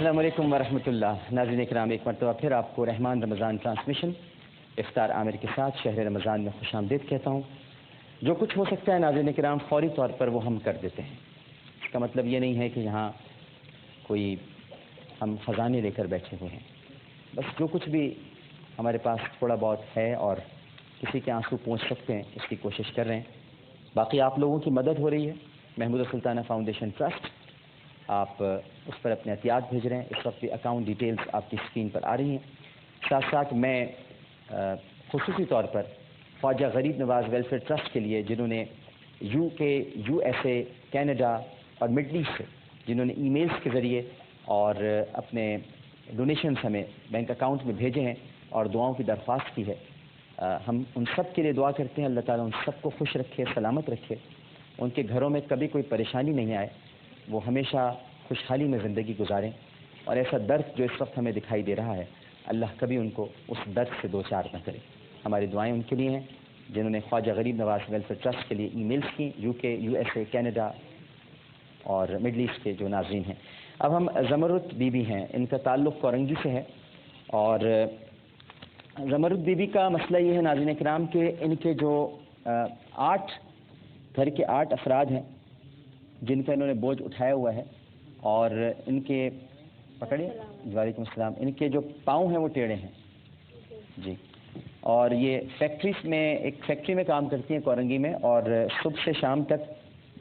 السلام علیکم ورحمۃ اللہ. ناظرین کرام، ایک مرتبہ پھر آپ کو رحمان رمضان ٹرانسمیشن افطار عامر کے ساتھ شہر رمضان میں خوش آمدید کہتا ہوں. جو کچھ ہو سکتا ہے ناظرین کرام فوری طور پر وہ ہم کر دیتے ہیں. اس کا مطلب یہ نہیں ہے کہ یہاں کوئی ہم خزانے لے کر بیٹھے ہوئے ہیں. بس جو کچھ بھی ہمارے پاس تھوڑا بہت ہے اور کسی کے آنسو پہنچ سکتے ہیں اس کی کوشش کر رہے ہیں. باقی آپ لوگوں کی مدد ہو رہی ہے. محمود سلطانہ فاؤنڈیشن ٹرسٹ، آپ اس پر اپنے احتیاط بھیج رہے ہیں. اس وقت بھی اکاؤنٹ ڈیٹیلز آپ کی اسکرین پر آ رہی ہیں. ساتھ ساتھ میں خصوصی طور پر خواجہ غریب نواز ویلفیئر ٹرسٹ کے لیے، جنہوں نے UK، USA، کینیڈا اور مڈل ایسٹ سے جنہوں نے ای میلز کے ذریعے اور اپنے ڈونیشنز ہمیں بینک اکاؤنٹ میں بھیجے ہیں اور دعاؤں کی درخواست کی ہے، ہم ان سب کے لیے دعا کرتے ہیں. اللہ تعالیٰ ان سب کو خوش رکھے، سلامت رکھے، ان کے گھروں میں کبھی کوئی پریشانی نہیں آئے، وہ ہمیشہ خوشحالی میں زندگی گزاریں. اور ایسا درد جو اس وقت ہمیں دکھائی دے رہا ہے، اللہ کبھی ان کو اس درد سے دو چار نہ کرے. ہماری دعائیں ان کے لیے ہیں جنہوں نے خواجہ غریب نواز ویلفیئر ٹرسٹ کے لیے ای میلز کی، UK، USA، کینیڈا اور مڈل ایسٹ کے جو ناظرین ہیں. اب ہم زمرد بی بی ہیں، ان کا تعلق کورنگی سے ہے. اور زمرد بی بی کا مسئلہ یہ ہے ناظرین کرام کہ ان کے جو 8 گھر کے 8 افراد ہیں جن کا انہوں نے بوجھ اٹھایا ہوا ہے، اور ان کے پکڑیے، وعلیکم السلام، ان کے جو پاؤں ہیں وہ ٹیڑھے ہیں جی. اور یہ فیکٹریز میں، ایک فیکٹری میں کام کرتی ہیں کورنگی میں، اور صبح سے شام تک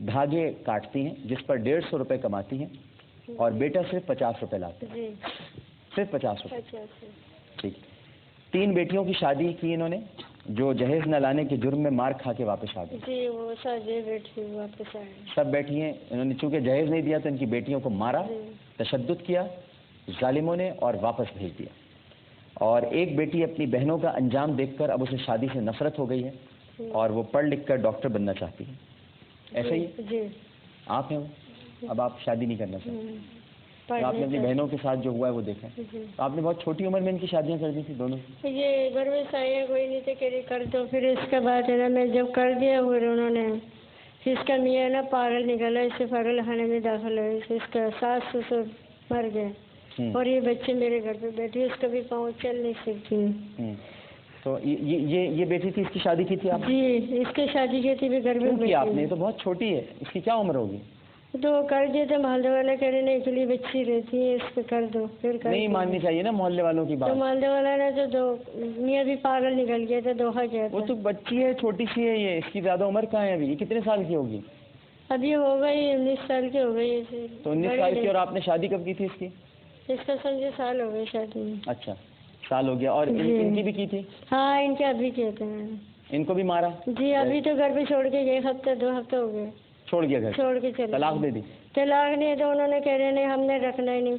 دھاگے کاٹتی ہیں جس پر 150 روپے کماتی ہیں، اور بیٹا صرف 50 روپے لاتے ہیں. صرف 50 روپے. ٹھیک. 3 بیٹیوں کی شادی کی انہوں نے جو جہیز نہ لانے کے جرم میں مار کھا کے واپس آ گئی. جی، وہ سب بیٹھی ہیں. انہوں نے چونکہ جہیز نہیں دیا تو ان کی بیٹیوں کو مارا، تشدد کیا ظالموں نے، اور واپس بھیج دیا. اور ایک بیٹی اپنی بہنوں کا انجام دیکھ کر اب اسے شادی سے نفرت ہو گئی ہے، اور وہ پڑھ لکھ کر ڈاکٹر بننا چاہتی ہے. ایسا ہی جی آپ ہیں، اب آپ شادی نہیں کرنا چاہتے. آپ نے اپنی بہنوں کے ساتھ جو ہوا ہے وہ دیکھا. آپ نے بہت چھوٹی عمر میں ان کی شادیاں کر دی تھی دونوں. یہ گھر میں سایہ کوئی نہیں تھے کہ کر دو. پھر اس کے بعد ہے نا میں جب کر دیا پھر انہوں نے، پھر اس کا میاں نا پاگل نکلا، اس سے پاگل خانے میں داخل ہوئے. اس کا ساس سسر مر گئے، اور یہ بچے میرے گھر پہ بیٹھے، اس کا بھی پاؤں چل نہیں سکتی. تو یہ بیٹی تھی، اس کی شادی کی تھی آپ؟ جی، اس کی شادی کی تھی بھی گھر میں بیٹھی. آپ نے تو بہت چھوٹی ہے، اس کی کیا عمر ہوگی؟ تو کر دیے تھے، محلے والے کہہ رہے نہیں اکلی بچی رہتی ہے، اس پہ کر دو. پھر نہیں ماننی چاہیے نا محلے والوں کی بات. تو محلے والا نے تو میاں بھی پاگل نکل گیا تھا، دھوکہ کیا تھا. وہ تو بچی ہے، چھوٹی سی ہے یہ، اس کی زیادہ عمر کہاں ہے ابھی؟ یہ کتنے سال کی ہوگی؟ ابھی ہو گئی 19 سال کی ہو گئی. تو 19 سال کی. اور آپ نے شادی کب کی تھی اس کی؟ اس کا سمجھے سال ہو گئے شادی میں. اچھا، سال ہو گیا. اور ان کی بھی کی تھی؟ ہاں، ان کے ابھی کہتے ہیں. ان کو بھی مارا؟ جی، ابھی تو گھر پہ چھوڑ کے گئے، 1 ہفتے 2 ہفتے ہو گئے. چھوڑ گیا گھر؟ چھوڑ کے چلے. طلاق دے دی؟ طلاق نہیں تو انہوں نے کہہ رہے نہیں ہم نے رکھنا ہی نہیں.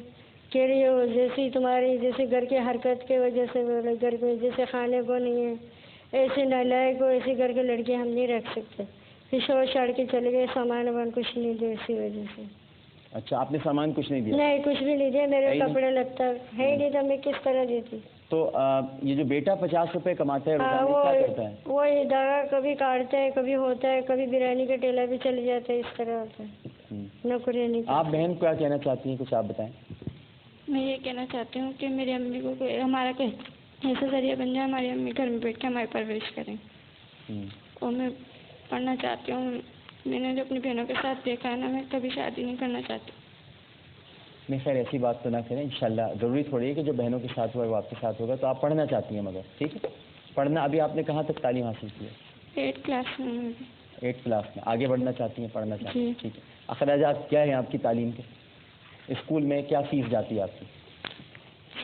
کہہ رہی ہو جیسی تمہاری جیسے گھر کی حرکت کی وجہ سے گھر میں جیسے کھانے کو نہیں ہے، ایسے نالائق کو، ایسے گھر کے لڑکے ہم نہیں رکھ سکتے. پھر چھوڑ چھاڑ کے چلے گئے، سامان وامان کچھ نہیں دے اسی وجہ سے. اچھا، آپ نے سامان کچھ نہیں دیا؟ نہیں، کچھ بھی نہیں دیا. میرے کپڑے لگتا ہے ہی نہیں تھا، میں کس طرح دیتی. تو یہ جو بیٹا 50 روپے کماتا ہے کیا کرتا ہے؟ وہ داغا کبھی کاٹتا ہے، کبھی ہوتا ہے، کبھی بریانی کا ٹیلا بھی چل جاتا ہے، اس طرح ہوتا ہے. نوکری نہیں. آپ بہن کیا کہنا چاہتی ہیں؟ کچھ آپ بتائیں. میں یہ کہنا چاہتی ہوں کہ میری امی کو ہمارا کوئی ایسا ذریعہ بن جائے، ہماری امی گھر میں بیٹھ کے ہماری پرورش کریں. اور میں پڑھنا چاہتی ہوں. میں نے جو اپنی بہنوں کے ساتھ دیکھا ہے نا، میں کبھی شادی نہیں کرنا چاہتی. نہیں خیر، ایسی بات تو نہ کریں انشاءاللہ. ضروری تھوڑی ہے کہ جو بہنوں کے ساتھ ہوا ہے وہ آپ کے ساتھ ہوگا. تو آپ پڑھنا چاہتی ہیں مگر ٹھیک ہے. پڑھنا ابھی آپ نے کہاں تک تعلیم حاصل کی ہے؟ 8 کلاس میں. 8 کلاس میں. آگے بڑھنا چاہتی ہیں، پڑھنا چاہتی ہیں. ٹھیک ہے. اخراجات کیا ہیں آپ کی تعلیم کے؟ اسکول میں کیا فیس جاتی ہے آپ کی؟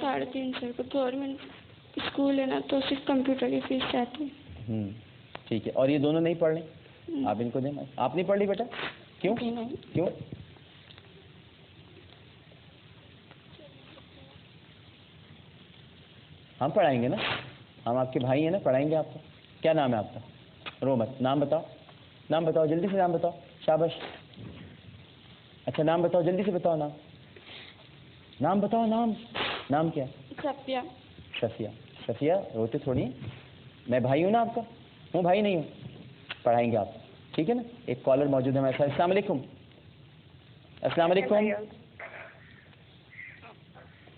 350 روپے. گورنمنٹ اسکول ہے نا، تو صرف کمپیوٹر کی فیس جاتی ہے. ٹھیک ہے. اور یہ دونوں نہیں پڑھ رہے؟ آپ ان کو دیں. آپ نہیں پڑھ رہی بیٹا؟ کیوں؟ کیوں؟ ہم پڑھائیں گے نا، ہم آپ کے بھائی ہیں نا، پڑھائیں گے آپ کو. کیا نام ہے آپ کا؟ رو مت. نام بتاؤ. نام بتاؤ جلدی سے. نام بتاؤ. شاباش. اچھا نام بتاؤ جلدی سے. بتاؤ نام. نام بتاؤ. نام کیا؟ صفیہ. صفیہ. روتے تھوڑی ہیں. میں بھائی ہوں نا آپ کا. ہوں بھائی نہیں ہوں. پڑھائیں گے آپ کو ٹھیک ہے نا. ایک کالر موجود ہے ہمارے ساتھ. السلام علیکم. السلام علیکم.